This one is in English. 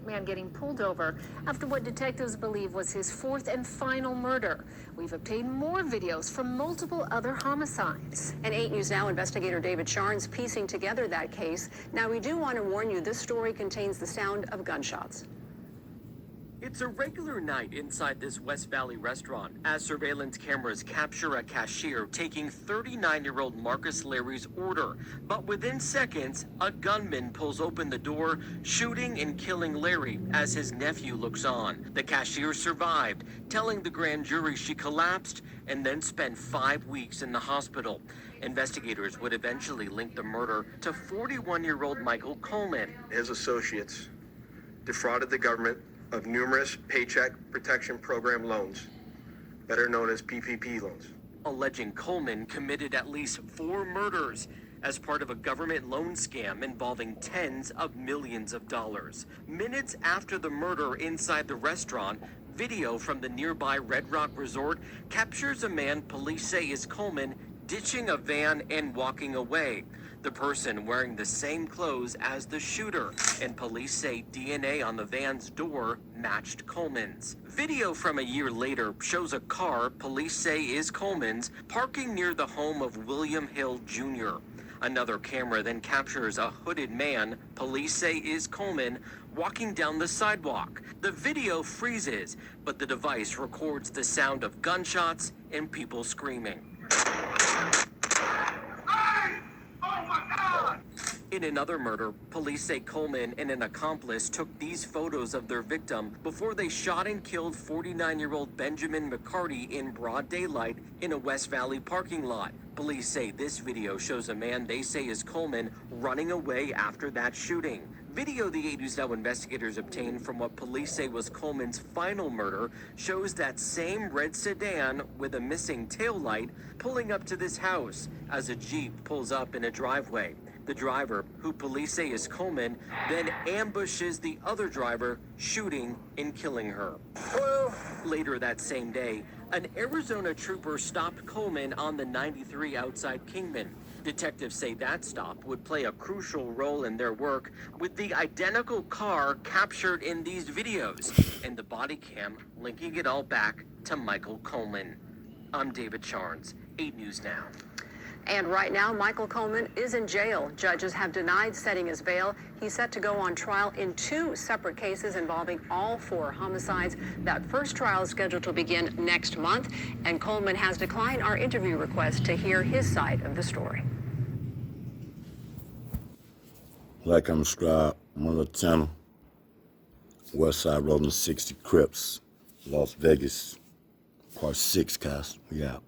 man getting pulled over after what detectives believe was his fourth and final murder. We've obtained more videos from multiple other homicides. And 8 News Now investigator David Sharn's piecing together that case. Now, we do want to warn you, this story contains the sound of gunshots. It's a regular night inside this West Valley restaurant as surveillance cameras capture a cashier taking 39-year-old Marcus Larry's order. But within seconds, a gunman pulls open the door, shooting and killing Larry as his nephew looks on. The cashier survived, telling the grand jury she collapsed and then spent 5 weeks in the hospital. Investigators would eventually link the murder to 41-year-old Michael Coleman. His associates defrauded the government of numerous Paycheck Protection Program loans, better known as PPP loans. Alleging Coleman committed at least 4 murders as part of a government loan scam involving tens of millions of dollars. Minutes after the murder inside the restaurant, video from the nearby Red Rock Resort captures a man police say is Coleman ditching a van and walking away. The person wearing the same clothes as the shooter, and police say DNA on the van's door matched Coleman's. Video from a year later shows a car police say is Coleman's parking near the home of William Hill Jr. Another camera then captures a hooded man police say is Coleman walking down the sidewalk. The video freezes, but the device records the sound of gunshots and people screaming. In another murder, police say Coleman and an accomplice took these photos of their victim before they shot and killed 49-year-old Benjamin McCarty in broad daylight in a West Valley parking lot. Police say this video shows a man they say is Coleman running away after that shooting. Video the 8 News Now investigators obtained from what police say was Coleman's final murder shows that same red sedan with a missing taillight pulling up to this house as a Jeep pulls up in a driveway. The driver, who police say is Coleman, then ambushes the other driver, shooting and killing her. Later that same day, an Arizona trooper stopped Coleman on the 93 outside Kingman. Detectives say that stop would play a crucial role in their work with the identical car captured in these videos and the body cam linking it all back to Michael Coleman. I'm David Charnes, 8 News Now. And right now, Michael Coleman is in jail. Judges have denied setting his bail. He's set to go on trial in 2 separate cases involving all 4 homicides. That first trial is scheduled to begin next month, and Coleman has declined our interview request to hear his side of the story. Like I'm subscribed, I'm on the channel. Westside Road and 60 Crips, Las Vegas, Part 6, guys. We out.